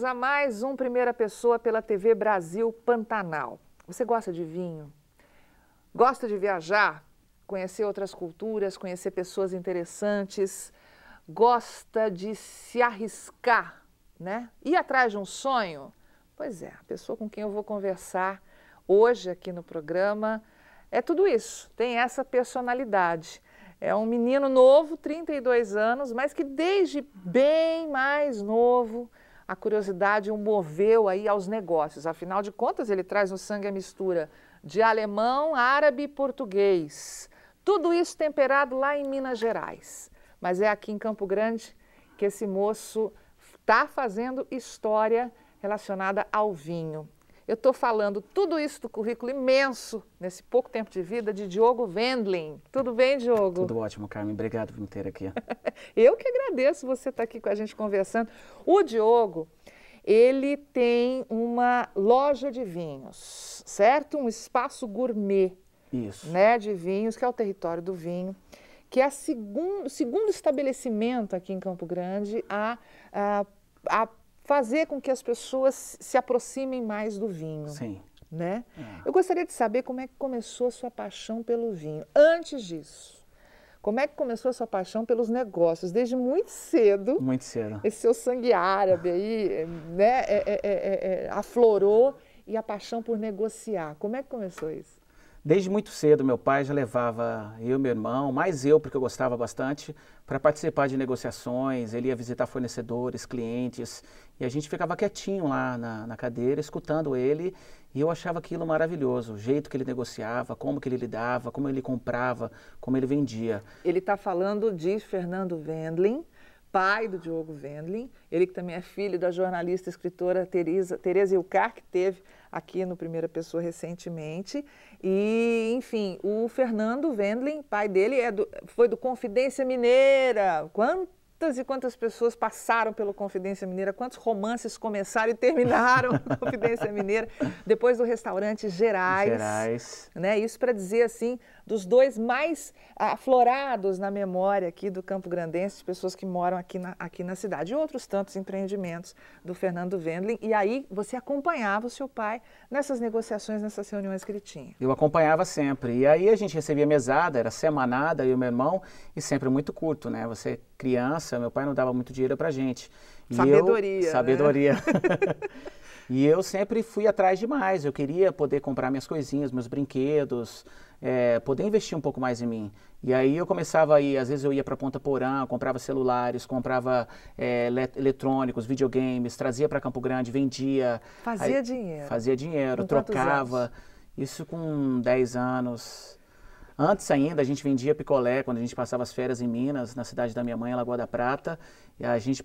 bem-vindos a mais um Primeira Pessoa pela TV Brasil Pantanal. Você gosta de vinho? Gosta de viajar? Conhecer outras culturas, conhecer pessoas interessantes? Gosta de se arriscar, né? Ir atrás de um sonho? Pois é, a pessoa com quem eu vou conversar hoje aqui no programa é tudo isso, tem essa personalidade. É um menino novo, 32 anos, mas que desde bem mais novo a curiosidade o moveu aí aos negócios. Afinal de contas, ele traz no sangue a mistura de alemão, árabe e português. Tudo isso temperado lá em Minas Gerais. Mas é aqui em Campo Grande que esse moço está fazendo história relacionada ao vinho. Eu estou falando tudo isso do currículo imenso, nesse pouco tempo de vida, de Diogo Wendling. Tudo bem, Diogo? Tudo ótimo, Carmen. Obrigado por me ter aqui. Eu que agradeço você estar aqui com a gente conversando. O Diogo, ele tem uma loja de vinhos, certo? Um espaço gourmet. Isso. Né, de vinhos, que é o Território do Vinho, que é o segundo estabelecimento aqui em Campo Grande a fazer com que as pessoas se aproximem mais do vinho. Sim. Né? Eu gostaria de saber como é que começou a sua paixão pelo vinho. Antes disso, como é que começou a sua paixão pelos negócios? Desde muito cedo. Muito cedo. Esse seu sangue árabe aí, né, aflorou, e a paixão por negociar. Como é que começou isso? Desde muito cedo, meu pai já levava eu e meu irmão, mais eu, porque eu gostava bastante, para participar de negociações. Ele ia visitar fornecedores, clientes, e a gente ficava quietinho lá na cadeira, escutando ele, e eu achava aquilo maravilhoso, o jeito que ele negociava, como que ele lidava, como ele comprava, como ele vendia. Ele está falando de Fernando Wendling, pai do Diogo Wendling, ele que também é filho da jornalista e escritora Tereza Ilcar, que teve aqui no Primeira Pessoa recentemente. E, enfim, o Fernando Wendling, pai dele, foi do Confidência Mineira. Quantas e quantas pessoas passaram pelo Confidência Mineira, quantos romances começaram e terminaram no Confidência Mineira, depois do restaurante Gerais. Né? Isso para dizer, assim, dos dois mais aflorados na memória aqui do Campo Grandense, pessoas que moram aqui na cidade. E outros tantos empreendimentos do Fernando Wendling. E aí você acompanhava o seu pai nessas negociações, nessas reuniões que ele tinha. Eu acompanhava sempre. E aí a gente recebia mesada, era semanada, eu e meu irmão, e sempre muito curto, né? Você criança, meu pai não dava muito dinheiro pra gente. Sabedoria. Sabedoria. Né? E eu sempre fui atrás demais. Eu queria poder comprar minhas coisinhas, meus brinquedos, poder investir um pouco mais em mim. E aí eu começava a ir, às vezes eu ia para Ponta Porã, comprava celulares, comprava eletrônicos, videogames, trazia para Campo Grande, vendia. Fazia dinheiro. Fazia dinheiro, trocava. Isso com 10 anos. Antes ainda, a gente vendia picolé quando a gente passava as férias em Minas, na cidade da minha mãe, em Lagoa da Prata. E a gente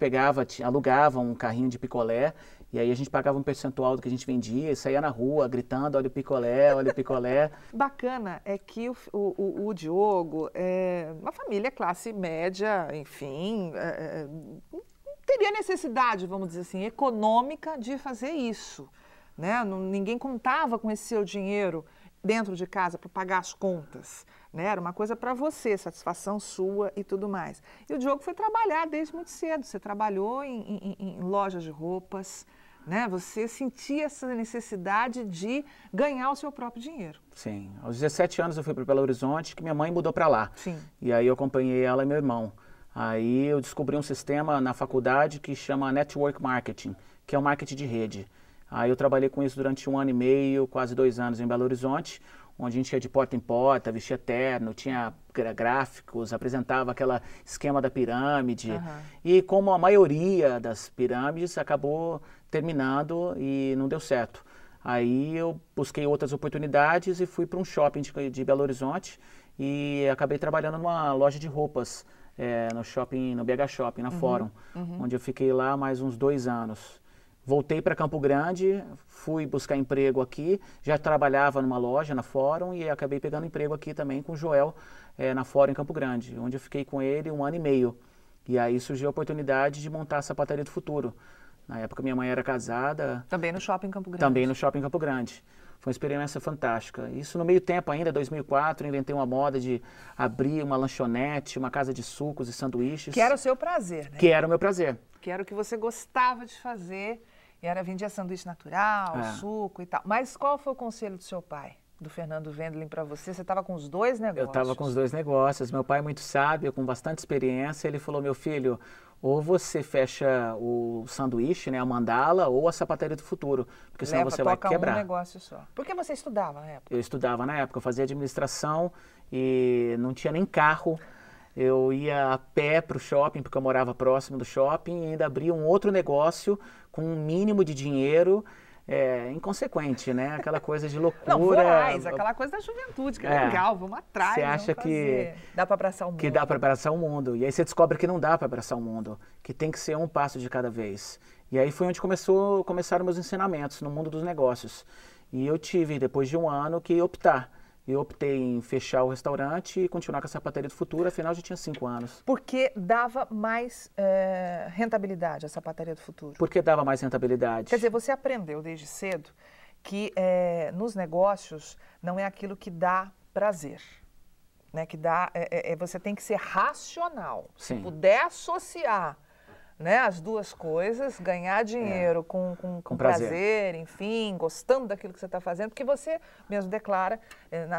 alugava um carrinho de picolé, e aí a gente pagava um percentual do que a gente vendia e saía na rua gritando, olha o picolé, olha o picolé. Bacana é que o Diogo é uma família classe média, enfim, não teria necessidade, vamos dizer assim, econômica de fazer isso. Né? Ninguém contava com esse seu dinheiro dentro de casa para pagar as contas, né? Era uma coisa para você, satisfação sua e tudo mais. E o Diogo foi trabalhar desde muito cedo. Você trabalhou em lojas de roupas, né? Você sentia essa necessidade de ganhar o seu próprio dinheiro. Sim. Aos 17 anos eu fui para Belo Horizonte, que minha mãe mudou para lá. Sim. E aí eu acompanhei ela e meu irmão. Aí eu descobri um sistema na faculdade que chama Network Marketing, que é o marketing de rede. Aí eu trabalhei com isso durante 1 ano e meio, quase 2 anos em Belo Horizonte, onde a gente ia de porta em porta, vestia terno, tinha gráficos, apresentava aquele esquema da pirâmide. E como a maioria das pirâmides acabou terminando e não deu certo. Aí eu busquei outras oportunidades e fui para um shopping de Belo Horizonte e acabei trabalhando numa loja de roupas, no BH Shopping, na Fórum, onde eu fiquei lá mais uns 2 anos. Voltei para Campo Grande, fui buscar emprego aqui, já trabalhava numa loja na Fórum e acabei pegando emprego aqui também com o Joel na Fórum em Campo Grande, onde eu fiquei com ele 1 ano e meio. E aí surgiu a oportunidade de montar a Sapataria do Futuro. Na época minha mãe era casada. Também no Shopping Campo Grande. Também no Shopping Campo Grande. Foi uma experiência fantástica. Isso no meio tempo ainda, 2004, inventei uma moda de abrir uma lanchonete, uma casa de sucos e sanduíches. Que era o seu prazer, né? Que era o meu prazer. Que era o que você gostava de fazer era vendia sanduíche natural, É. suco e tal. Mas qual foi o conselho do seu pai, do Fernando Wendling, para você? Você estava com os dois negócios? Eu estava com os dois negócios. Meu pai, muito sábio, com bastante experiência, ele falou: meu filho, ou você fecha o sanduíche, né, a mandala, ou a sapataria do futuro, porque senão você vai quebrar. Um negócio só. Por que você estudava na época? Eu estudava na época, eu fazia administração e não tinha nem carro. Eu ia a pé para o shopping, porque eu morava próximo do shopping, e ainda abria um outro negócio com um mínimo de dinheiro. Inconsequente, né? Aquela coisa de loucura. Não, voraz, aquela coisa da juventude, que é legal, vamos atrás. Você acha que dá para abraçar o mundo. Que dá para abraçar o mundo. E aí você descobre que não dá para abraçar o mundo, que tem que ser um passo de cada vez. E aí foi onde começaram meus ensinamentos no mundo dos negócios. E eu tive, depois de um ano, que optar. Eu optei em fechar o restaurante e continuar com a sapataria do futuro, afinal já tinha 5 anos. Porque dava mais rentabilidade a sapataria do futuro? Porque dava mais rentabilidade. Quer dizer, você aprendeu desde cedo que nos negócios não é aquilo que dá prazer, né? Que dá, você tem que ser racional. Sim. Se puder associar, né, as duas coisas, ganhar dinheiro com prazer, enfim, gostando daquilo que você está fazendo, porque você mesmo declara,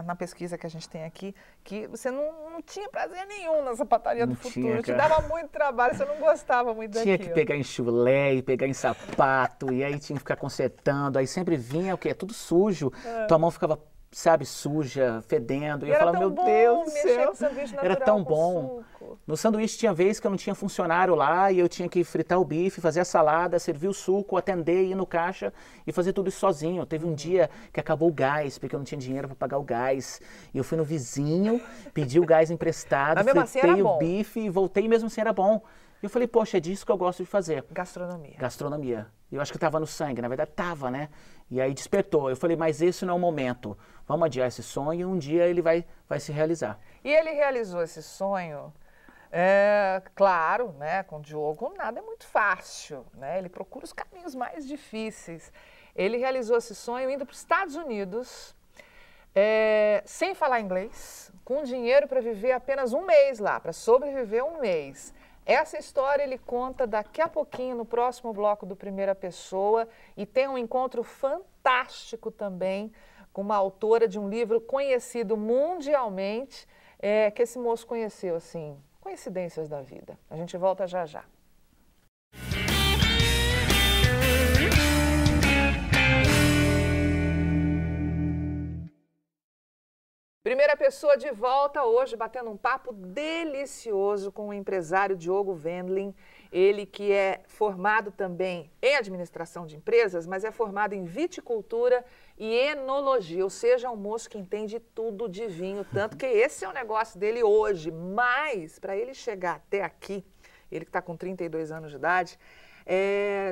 na pesquisa que a gente tem aqui, que você não tinha prazer nenhum na sapataria do futuro, te dava muito trabalho, você não gostava muito daquilo. Tinha que pegar em chulé, e pegar em sapato, e aí tinha que ficar consertando, aí sempre vinha o quê? Tudo sujo, tua mão ficava, sabe, suja, fedendo. E eu falava, meu Deus do céu, era tão bom. No sanduíche tinha vez que eu não tinha funcionário lá e eu tinha que fritar o bife, fazer a salada, servir o suco, atender, ir no caixa e fazer tudo isso sozinho. Teve um dia que acabou o gás, porque eu não tinha dinheiro para pagar o gás. E eu fui no vizinho, pedi o gás emprestado, fritei o bife e voltei, mesmo assim era bom. E eu falei, poxa, é disso que eu gosto de fazer. Gastronomia. Gastronomia. Eu acho que estava no sangue, na verdade estava, né? E aí despertou. Eu falei, mas esse não é o momento. Vamos adiar esse sonho e um dia ele vai se realizar. E ele realizou esse sonho, claro, né? Com o Diogo nada é muito fácil, né? Ele procura os caminhos mais difíceis. Ele realizou esse sonho indo para os Estados Unidos, sem falar inglês, com dinheiro para viver apenas um mês lá, para sobreviver um mês. Essa história ele conta daqui a pouquinho no próximo bloco do Primeira Pessoa e tem um encontro fantástico também com uma autora de um livro conhecido mundialmente, que esse moço conheceu, assim, coincidências da vida. A gente volta já já. Primeira Pessoa de volta hoje, batendo um papo delicioso com o empresário Diogo Wendling. Ele que é formado também em administração de empresas, mas é formado em viticultura e enologia, ou seja, um moço que entende tudo de vinho, tanto que esse é o negócio dele hoje. Mas, para ele chegar até aqui, ele que está com 32 anos de idade,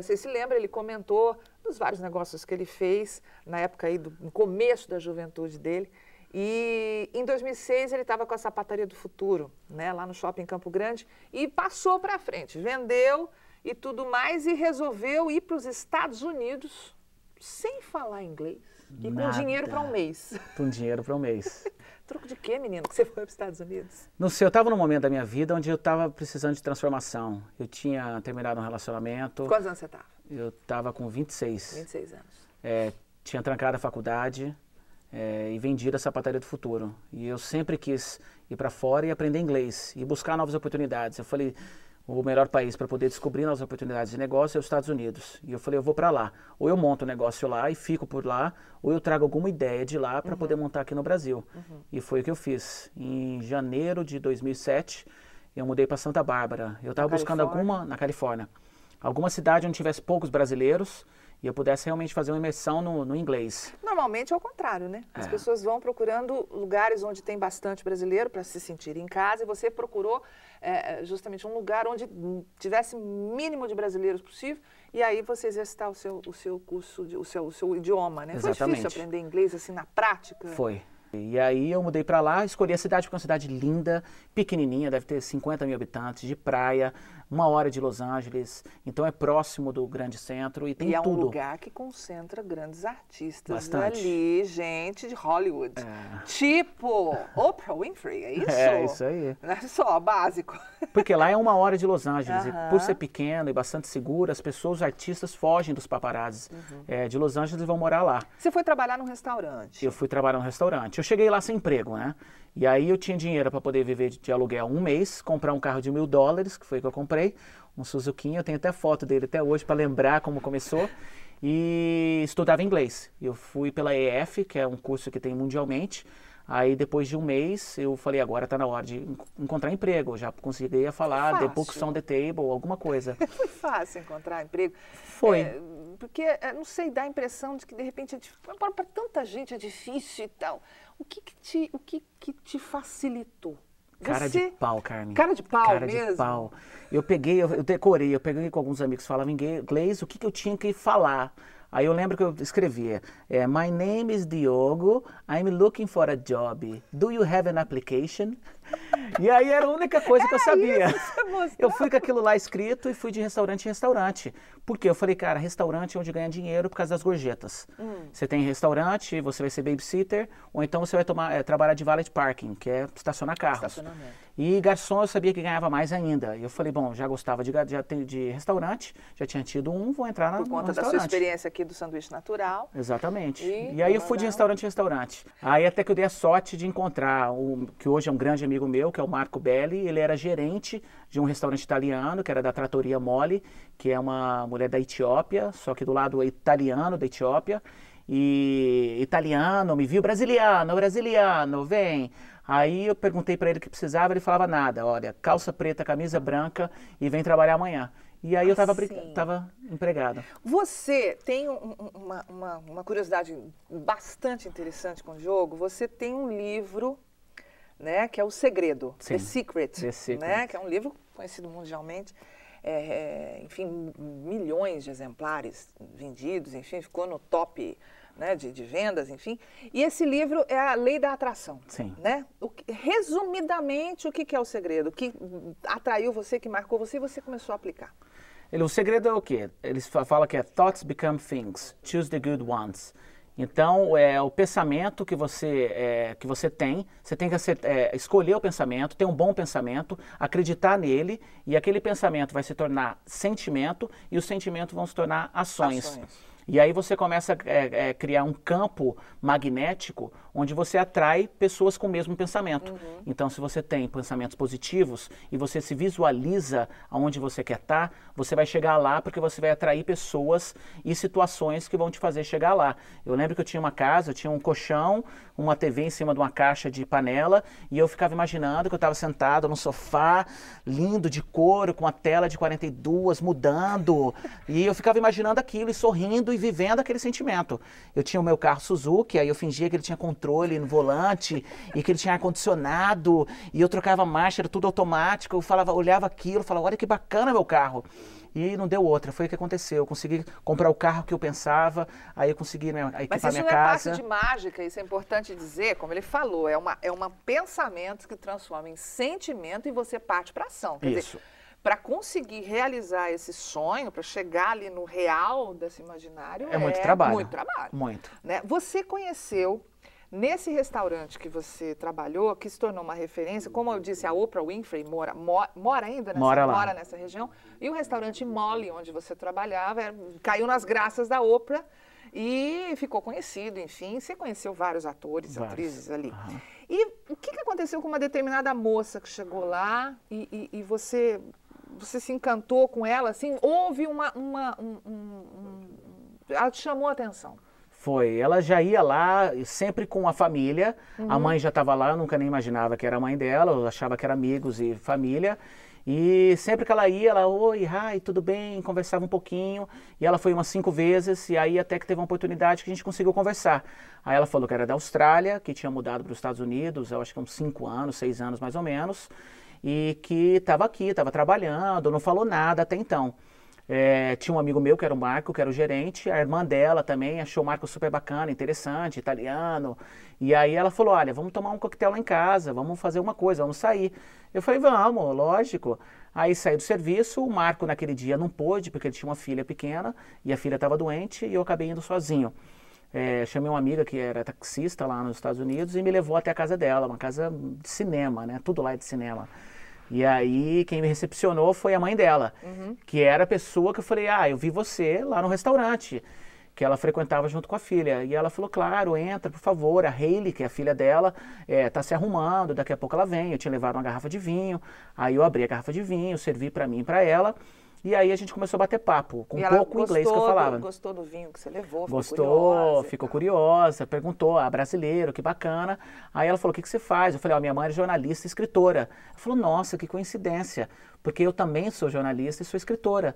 você se lembra, ele comentou dos vários negócios que ele fez na época aí, no começo da juventude dele. E em 2006 ele estava com a sapataria do futuro, né, lá no shopping Campo Grande, e passou para frente, vendeu e tudo mais e resolveu ir para os Estados Unidos sem falar inglês e com dinheiro para um mês. Com dinheiro para um mês. Truco de quê, menino, que você foi para os Estados Unidos? Não sei, eu estava num momento da minha vida onde eu estava precisando de transformação. Eu tinha terminado um relacionamento. Quantos anos você estava? Eu estava com 26. 26 anos. Tinha trancado a faculdade. E vendido a sapataria do futuro. E eu sempre quis ir para fora e aprender inglês e buscar novas oportunidades. Eu falei, o melhor país para poder descobrir novas oportunidades de negócio é os Estados Unidos. E eu falei, eu vou para lá. Ou eu monto um negócio lá e fico por lá, ou eu trago alguma ideia de lá para poder montar aqui no Brasil. E foi o que eu fiz. Em janeiro de 2007, eu mudei para Santa Bárbara. Eu estava buscando na Califórnia, alguma cidade onde tivesse poucos brasileiros e eu pudesse realmente fazer uma imersão no inglês. Normalmente é o contrário, né? As pessoas vão procurando lugares onde tem bastante brasileiro para se sentir em casa e você procurou justamente um lugar onde tivesse o mínimo de brasileiros possível e aí você exercitar o seu curso, o seu idioma, né? Exatamente. Foi difícil aprender inglês assim na prática? Foi. E aí eu mudei para lá, escolhi a cidade porque é uma cidade linda, pequenininha, deve ter 50 mil habitantes, de praia, 1 hora de Los Angeles, então é próximo do grande centro e tem tudo. E é um tudo. lugar que concentra grandes artistas Bastante. ali, gente de Hollywood. Tipo Oprah Winfrey, é isso? É, isso aí. Não é só básico. Porque lá é 1 hora de Los Angeles, e por ser pequeno e bastante seguro, as pessoas, os artistas fogem dos paparazzis de Los Angeles e vão morar lá. Você foi trabalhar num restaurante? Eu fui trabalhar num restaurante. Eu cheguei lá sem emprego, né? E aí eu tinha dinheiro para poder viver de aluguel 1 mês, comprar um carro de $1.000, que foi que eu comprei, um Suzuquinha, eu tenho até foto dele até hoje para lembrar como começou, e estudava inglês. Eu fui pela EF, que é um curso que tem mundialmente. Aí depois de 1 mês eu falei, agora está na hora de encontrar emprego. Eu já conseguia falar The Books on the Table, alguma coisa. Foi fácil encontrar emprego? Foi. Porque, não sei, dá a impressão de que de repente, para tanta gente é difícil e tal. O que te facilitou? Cara de pau, Carmen. Cara de pau Cara mesmo? de pau. Eu decorei, eu peguei com alguns amigos que falavam inglês, o que eu tinha que falar. Aí eu lembro que eu escrevia, My name is Diogo, I'm looking for a job. Do you have an application? E aí era a única coisa que eu sabia. Eu fui com aquilo lá escrito e fui de restaurante em restaurante. Porque eu falei, cara, restaurante é onde ganha dinheiro por causa das gorjetas. Você tem restaurante, você vai ser babysitter, ou então você vai trabalhar de valet parking, que é estacionar carros. E garçom eu sabia que ganhava mais ainda. E eu falei, bom, já gostava de restaurante, já tinha tido vou entrar no restaurante. Por conta da sua experiência aqui do sanduíche natural. Exatamente. E aí eu fui de restaurante em restaurante. Aí até que eu dei a sorte de encontrar que hoje é um grande amigo meu, que é o Marco Belli. Ele era gerente de um restaurante italiano, que era da Trattoria Moli, que é uma mulher da Etiópia, só que do lado italiano da Etiópia. E italiano, me viu, brasiliano, vem. Aí eu perguntei para ele o que precisava, ele falava nada. Olha, calça preta, camisa branca e vem trabalhar amanhã. E aí eu estava empregado. Você tem uma curiosidade bastante interessante com o Diogo. Você tem um livro, né, que é O Segredo, Sim. The Secret, né, que é um livro conhecido mundialmente. Enfim, milhões de exemplares vendidos, enfim, ficou no top, né, de vendas, enfim. E esse livro é a Lei da Atração. Sim. Né? Resumidamente, o que é o segredo? O que atraiu você, que marcou você e você começou a aplicar? O segredo é o quê? Eles falam que é thoughts become things, choose the good ones. Então, é o pensamento que você tem, você tem que escolher o pensamento, ter um bom pensamento, acreditar nele, e aquele pensamento vai se tornar sentimento, e os sentimentos vão se tornar ações. E aí você começa a criar um campo magnético onde você atrai pessoas com o mesmo pensamento. Então, se você tem pensamentos positivos e você se visualiza aonde você quer estar, você vai chegar lá porque você vai atrair pessoas e situações que vão te fazer chegar lá. Eu lembro que eu tinha uma casa, eu tinha um colchão, uma TV em cima de uma caixa de panela e eu ficava imaginando que eu estava sentado num sofá lindo de couro com a tela de 42 mudando e eu ficava imaginando aquilo e sorrindo e vivendo aquele sentimento. Eu tinha o meu carro Suzuki, aí eu fingia que ele tinha controle no volante e que ele tinha ar-condicionado e eu trocava marcha, era tudo automático, eu olhava aquilo, falava, olha que bacana meu carro. E não deu outra, foi o que aconteceu. Eu consegui comprar o carro que eu pensava, aí eu consegui equipar minha casa. Mas isso não é passe de mágica, isso é importante dizer, como ele falou, é um pensamento que transforma em sentimento e você parte para ação. Quer dizer, para conseguir realizar esse sonho, para chegar ali no real desse imaginário, é muito trabalho. Muito trabalho. Muito. Né? Você conheceu, nesse restaurante que você trabalhou, que se tornou uma referência, como eu disse, a Oprah Winfrey mora ainda mora nessa região, e o restaurante Molly, onde você trabalhava, caiu nas graças da Oprah e ficou conhecido, enfim. Você conheceu vários atores, atrizes ali. E o que aconteceu com uma determinada moça que chegou lá e você se encantou com ela, assim, houve ela te chamou a atenção? Foi, ela já ia lá sempre com a família, a mãe já estava lá, eu nunca nem imaginava que era a mãe dela, eu achava que era amigos e família, e sempre que ela ia, ela, oi, hi, tudo bem, conversava um pouquinho, e ela foi umas 5 vezes, e aí até que teve uma oportunidade que a gente conseguiu conversar. Aí ela falou que era da Austrália, que tinha mudado para os Estados Unidos, eu acho que uns 5 anos, 6 anos mais ou menos, e que estava aqui, estava trabalhando, não falou nada até então. Tinha um amigo meu que era o Marco, que era o gerente, a irmã dela também achou o Marco super bacana, interessante, italiano. E aí ela falou, olha, vamos tomar um coquetel lá em casa, vamos fazer uma coisa, vamos sair. Eu falei, vamos, lógico. Aí saí do serviço, o Marco naquele dia não pôde, porque ele tinha uma filha pequena, e a filha estava doente, e eu acabei indo sozinho. Chamei uma amiga que era taxista lá nos Estados Unidos e me levou até a casa dela, uma casa de cinema, né? Tudo lá é de cinema. E aí quem me recepcionou foi a mãe dela, que era a pessoa que eu falei, eu vi você lá no restaurante, que ela frequentava junto com a filha. E ela falou, claro, entra, por favor. A Hailey, que é a filha dela, tá se arrumando, daqui a pouco ela vem. Eu tinha levado uma garrafa de vinho, aí eu abri a garrafa de vinho, servi para mim e para ela. E aí a gente começou a bater papo, com pouco inglês que eu falava. Gostou do vinho que você levou? Gostou, ficou curiosa, perguntou, brasileiro, que bacana. Aí ela falou, o que você faz? Eu falei, minha mãe é jornalista e escritora. Ela falou, nossa, que coincidência, porque eu também sou jornalista e sou escritora.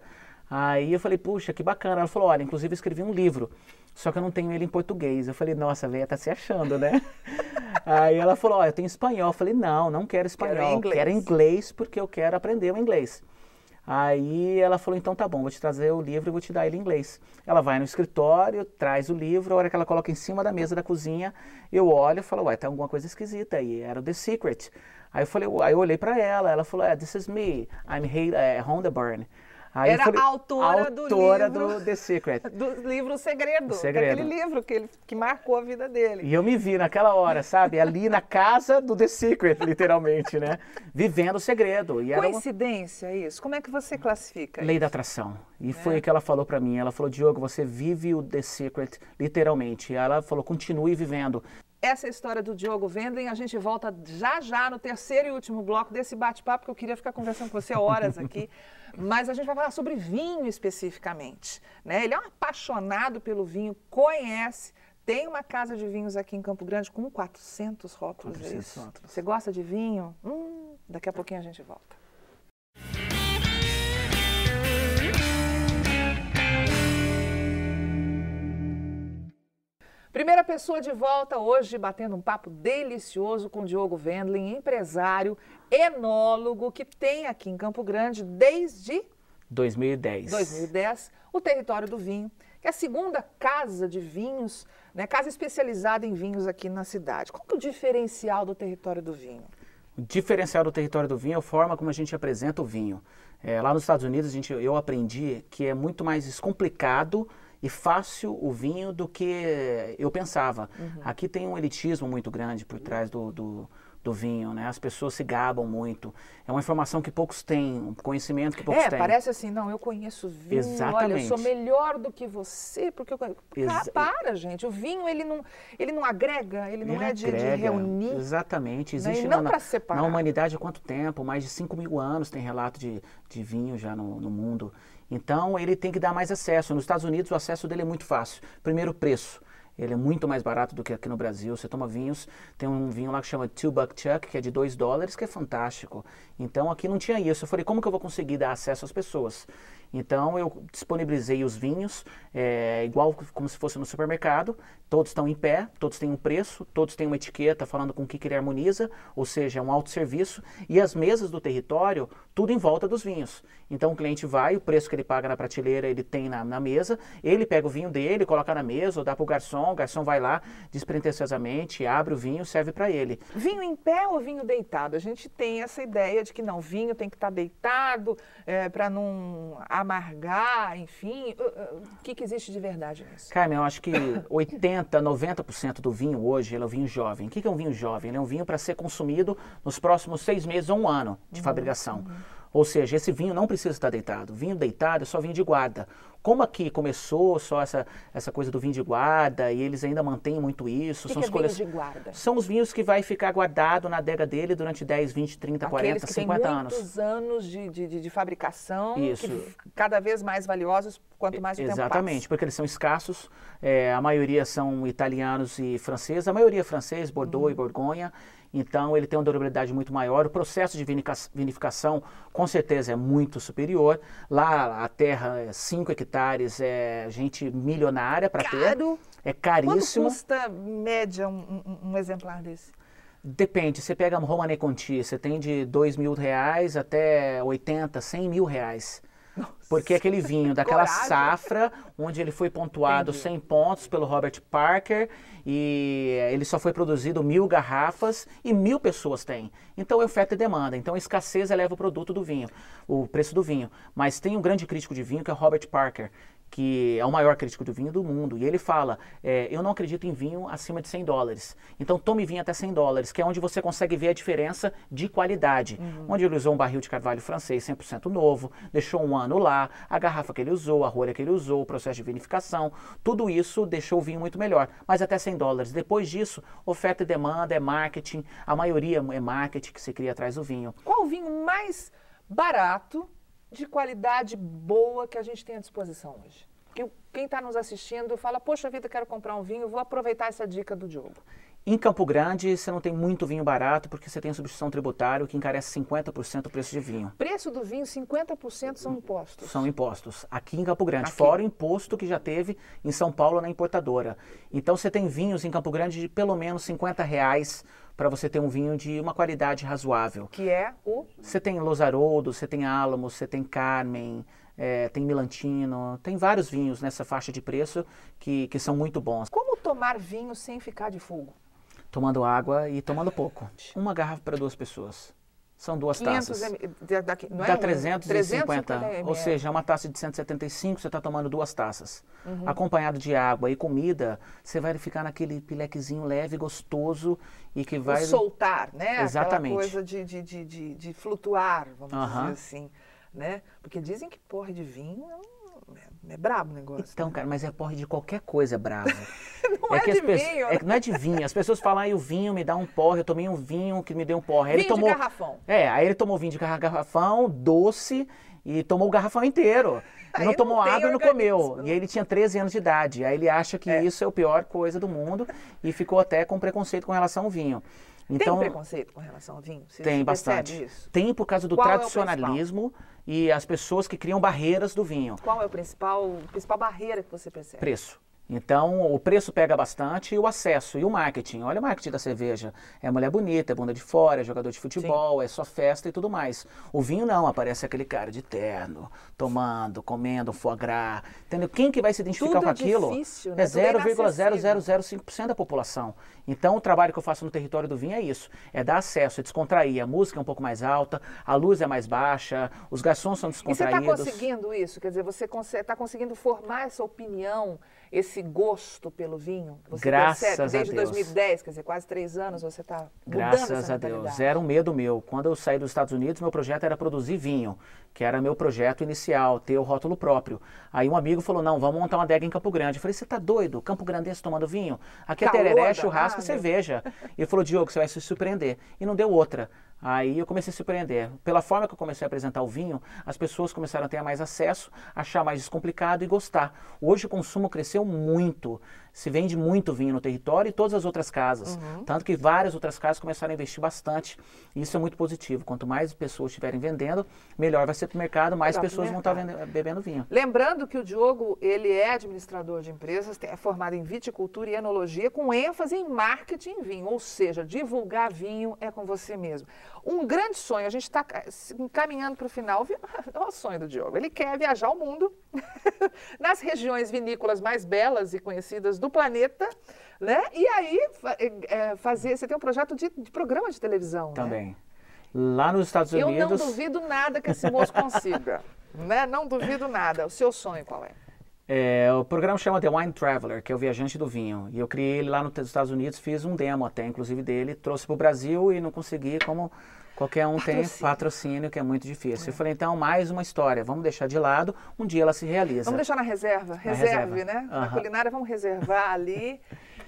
Aí eu falei, puxa, que bacana. Ela falou, olha, inclusive eu escrevi um livro, só que eu não tenho ele em português. Eu falei, nossa, a véia tá se achando, né? Aí ela falou, eu tenho espanhol. Eu falei, não quero espanhol, quero inglês porque eu quero aprender o inglês. Aí ela falou, então tá bom, vou te trazer o livro e vou te dar ele em inglês. Ela vai no escritório, traz o livro, a hora que ela coloca em cima da mesa da cozinha, eu olho e falo, tem alguma coisa esquisita aí, era o The Secret. Aí eu olhei pra ela falou, this is me, I'm Hondeburn. Aí era a autora do The Secret. Do livro O Segredo. Aquele livro que marcou a vida dele. E eu me vi naquela hora, sabe? Ali na casa do The Secret, literalmente, né? Vivendo o segredo. E coincidência isso? Como é que você classifica Lei da atração. E foi o que ela falou pra mim. Ela falou, Diogo, você vive o The Secret, literalmente. E ela falou, continue vivendo. Essa é a história do Diogo Wendling. A gente volta já no terceiro e último bloco desse bate-papo, que eu queria ficar conversando com você horas aqui. Mas a gente vai falar sobre vinho especificamente, né? Ele é um apaixonado pelo vinho, conhece, tem uma casa de vinhos aqui em Campo Grande com 400 rótulos. 400 rótulos. Você gosta de vinho? Daqui a pouquinho a gente volta. Primeira pessoa de volta hoje, batendo um papo delicioso com o Diogo Wendling, empresário, enólogo, que tem aqui em Campo Grande desde 2010 o Território do Vinho, que é a segunda casa de vinhos, né, casa especializada em vinhos aqui na cidade. Qual que é o diferencial do Território do Vinho? O diferencial do Território do Vinho é a forma como a gente apresenta o vinho. Lá nos Estados Unidos eu aprendi que é muito mais descomplicado e fácil o vinho do que eu pensava. Aqui tem um elitismo muito grande por trás do vinho, né? As pessoas se gabam muito. É uma informação que poucos têm, um conhecimento que poucos têm. Parece assim, não, eu conheço vinho, exatamente. Olha, eu sou melhor do que você, porque eu conheço. Para, gente, o vinho, ele não agrega, ele não é de reunir. Exatamente. Existe não para separar. Na humanidade há quanto tempo? Mais de 5.000 anos tem relato de vinho já no mundo. Então, ele tem que dar mais acesso. Nos Estados Unidos, o acesso dele é muito fácil. Primeiro, o preço. Ele é muito mais barato do que aqui no Brasil. Você toma vinhos, tem um vinho lá que chama Two Buck Chuck, que é de $2, que é fantástico. Então, aqui não tinha isso. Eu falei, como que eu vou conseguir dar acesso às pessoas? Então, eu disponibilizei os vinhos, igual como se fosse no supermercado. Todos estão em pé, todos têm um preço, todos têm uma etiqueta falando com o que ele harmoniza, ou seja, é um autosserviço. E as mesas do território, tudo em volta dos vinhos. Então, o cliente vai, o preço que ele paga na prateleira, ele tem na mesa. Ele pega o vinho dele, coloca na mesa, ou dá para o garçom vai lá, despretensiosamente, abre o vinho, serve para ele. Vinho em pé ou vinho deitado? A gente tem essa ideia de que não, vinho tem que estar deitado para não amargar, enfim. O que existe de verdade nisso? Carmen, eu acho que 90% do vinho hoje ele é um vinho jovem. O que é um vinho jovem? Ele é um vinho para ser consumido nos próximos 6 meses ou 1 ano de fabricação. Ou seja, esse vinho não precisa estar deitado. Vinho deitado é só vinho de guarda. Como aqui começou só essa coisa do vinho de guarda e eles ainda mantêm muito isso. O que é vinho de guarda? São os vinhos que vai ficar guardado na adega dele durante 10, 20, 30, 40, 50 anos. Muitos anos de fabricação, isso. Que cada vez mais valiosos quanto mais o tempo passa. Exatamente, porque eles são escassos. A maioria são italianos e franceses. A maioria é francês, Bordeaux e Borgonha. Então, ele tem uma durabilidade muito maior. O processo de vinificação, com certeza, é muito superior. Lá, a terra é 5 hectares, é gente milionária para ter. É caríssimo. Quanto custa, média, um exemplar desse? Depende. Você pega Romanée Conti, você tem de R$2.000 até 80, R$100.000. Porque aquele vinho daquela Coragem. safra, onde ele foi pontuado 100 pontos pelo Robert Parker, e ele só foi produzido 1000 garrafas e 1000 pessoas têm. Então é oferta e demanda. Então a escassez eleva o produto do vinho, o preço do vinho. Mas tem um grande crítico de vinho que é o Robert Parker, que é o maior crítico de vinho do mundo. E ele fala, eu não acredito em vinho acima de $100. Então tome vinho até $100, que é onde você consegue ver a diferença de qualidade. Onde ele usou um barril de carvalho francês 100% novo, deixou um ano lá, a garrafa que ele usou, a rolha que ele usou, o processo de vinificação, tudo isso deixou o vinho muito melhor. Mas até $100. Depois disso, oferta e demanda, é marketing, a maioria é marketing que se cria atrás do vinho. Qual o vinho mais barato, de qualidade boa, que a gente tem à disposição hoje? Quem está nos assistindo fala, poxa vida, quero comprar um vinho, vou aproveitar essa dica do Diogo. Em Campo Grande, você não tem muito vinho barato, porque você tem substituição tributária, que encarece 50% o preço de vinho. Preço do vinho, 50% são impostos. São impostos. Aqui em Campo Grande, fora o imposto que já teve em São Paulo na importadora. Então você tem vinhos em Campo Grande de pelo menos R$50 para você ter um vinho de uma qualidade razoável. Que é o? Você tem Los Haroldos, você tem Alamos, você tem Carmen, tem Milantino, tem vários vinhos nessa faixa de preço que são muito bons. Como tomar vinho sem ficar de fogo? Tomando água e tomando pouco. Uma garrafa para 2 pessoas. São 2 taças. Não é Dá 350 ml. Ou seja, uma taça de 175, você está tomando 2 taças. Acompanhado de água e comida, você vai ficar naquele pilequezinho leve, gostoso e que vai... soltar, né? Exatamente. Aquela coisa de flutuar, vamos dizer assim. Né? Porque dizem que porre de vinho é brabo o negócio. Então, cara, mas é porre de qualquer coisa bravo. Não é de vinho. Não é de vinho. As pessoas falam, o vinho me dá um porre, eu tomei um vinho que me deu um porre. Vinho de garrafão. Aí ele tomou vinho de garrafão, doce, e tomou o garrafão inteiro. E não tomou água e não comeu. E aí ele tinha 13 anos de idade. Aí ele acha que isso é a pior coisa do mundo e ficou até com preconceito com relação ao vinho. Então, tem preconceito com relação ao vinho? Tem bastante. Isso? Tem por causa do tradicionalismo e as pessoas que criam barreiras do vinho. Qual é a principal barreira que você percebe? Preço. Então, o preço pega bastante e o acesso e o marketing. Olha o marketing da cerveja. É mulher bonita, é bunda de fora, é jogador de futebol, sim, é só festa e tudo mais. O vinho não, aparece aquele cara de terno, tomando, comendo foie gras. Entendeu? Quem que vai se identificar tudo com aquilo? Difícil, né? É 0,0005% da população. Então, o trabalho que eu faço no território do vinho é isso. É dar acesso, é descontrair. A música é um pouco mais alta, a luz é mais baixa, os garçons são descontraídos. E você está conseguindo isso? Quer dizer, você está conseguindo formar essa opinião, esse gosto pelo vinho? Você Graças percebe, a desde Deus. 2010, quer dizer, quase 3 anos, você está mudando Graças essa a Deus. mentalidade. Era um medo meu. Quando eu saí dos Estados Unidos, meu projeto era produzir vinho, que era meu projeto inicial, ter o rótulo próprio. Aí um amigo falou, não, vamos montar uma adega em Campo Grande. Eu falei, você tá doido? Campo Grandense tomando vinho? Aqui é tereré, churrasco e cerveja. Ele falou, Diogo, você vai se surpreender. E não deu outra. Aí eu comecei a se surpreender. Pela forma que eu comecei a apresentar o vinho, as pessoas começaram a ter mais acesso, achar mais descomplicado e gostar. Hoje o consumo cresceu muito. Se vende muito vinho no território e todas as outras casas. Tanto que várias outras casas começaram a investir bastante. E isso é muito positivo. Quanto mais pessoas estiverem vendendo, melhor vai ser para o mercado, mais pessoas vão estar bebendo vinho. Lembrando que o Diogo, ele é administrador de empresas, é formado em viticultura e enologia, com ênfase em marketing em vinho. Ou seja, divulgar vinho é com você mesmo. Um grande sonho, a gente está encaminhando para o final, olha o sonho do Diogo. Ele quer viajar o mundo, nas regiões vinícolas mais belas e conhecidas do planeta, né? E aí você tem um projeto de programa de televisão, também. Né? Lá nos Estados Unidos... Eu não duvido nada que esse moço consiga, né? Não duvido nada. O seu sonho qual é? O programa chama The Wine Traveler, que é o viajante do vinho. E eu criei ele lá nos Estados Unidos, fiz um demo até, inclusive dele, trouxe para o Brasil e não consegui, como qualquer um tem patrocínio, que é muito difícil. Eu falei, então, mais uma história, vamos deixar de lado, um dia ela se realiza. Vamos deixar na reserva, reserve, né? Na culinária vamos reservar ali.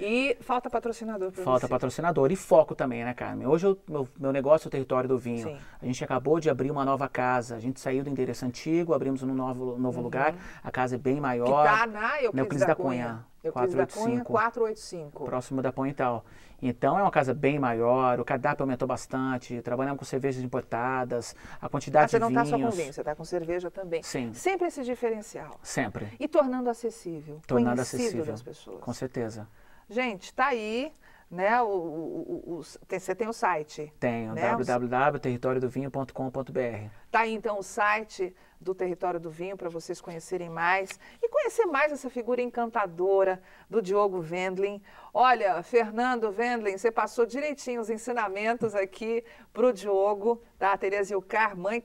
E falta patrocinador para você. Falta patrocinador e foco também, né, Carmen? Hoje meu negócio é o território do vinho. Sim. A gente acabou de abrir uma nova casa. A gente saiu do endereço antigo, abrimos um novo lugar. A casa é bem maior. Que está na Euclides da Cunha. 485. Próximo da Pointal. Então é uma casa bem maior, o cardápio aumentou bastante, trabalhamos com cervejas importadas, a quantidade de vinhos... Você não está só com vinho, você está com cerveja também. Sim. Sempre esse diferencial. Sempre. E tornando acessível, tornando conhecido acessível das pessoas. Com certeza. Gente, está aí, né? Você tem o site? Tenho, né? www.territoriodovinho.com.br. Tá aí então o site do Território do Vinho para vocês conhecerem mais e conhecer mais essa figura encantadora do Diogo Wendling. Olha, Fernando Wendling, você passou direitinho os ensinamentos aqui para o Diogo, tá? A Tereza Ilcar, mãe,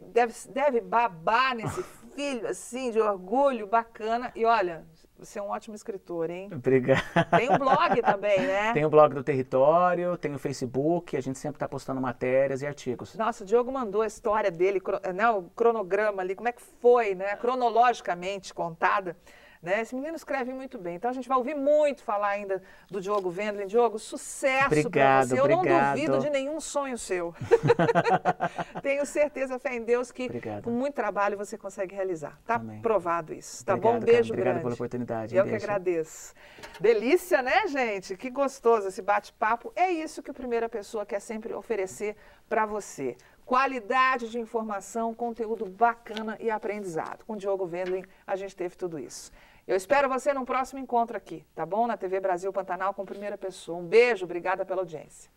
deve babar nesse filho, assim, de orgulho, bacana. E olha, você é um ótimo escritor, hein? Obrigado. Tem um blog também, né? Tem o blog do Território, tem o Facebook, a gente sempre está postando matérias e artigos. Nossa, o Diogo mandou a história dele, né, o cronograma ali, como é que foi, né, cronologicamente contada. Né? Esse menino escreve muito bem. Então a gente vai ouvir muito falar ainda do Diogo Wendling. Diogo, sucesso para você. Eu não duvido de nenhum sonho seu. Tenho certeza, fé em Deus, que com muito trabalho você consegue realizar. Tá provado isso. Tá bom? Um beijo grande. Obrigado pela oportunidade. Eu que agradeço. Delícia, né, gente? Que gostoso esse bate-papo. É isso que a primeira pessoa quer sempre oferecer para você. Qualidade de informação, conteúdo bacana e aprendizado. Com o Diogo Wendling, a gente teve tudo isso. Eu espero você num próximo encontro aqui, tá bom? Na TV Brasil Pantanal com primeira pessoa. Um beijo, obrigada pela audiência.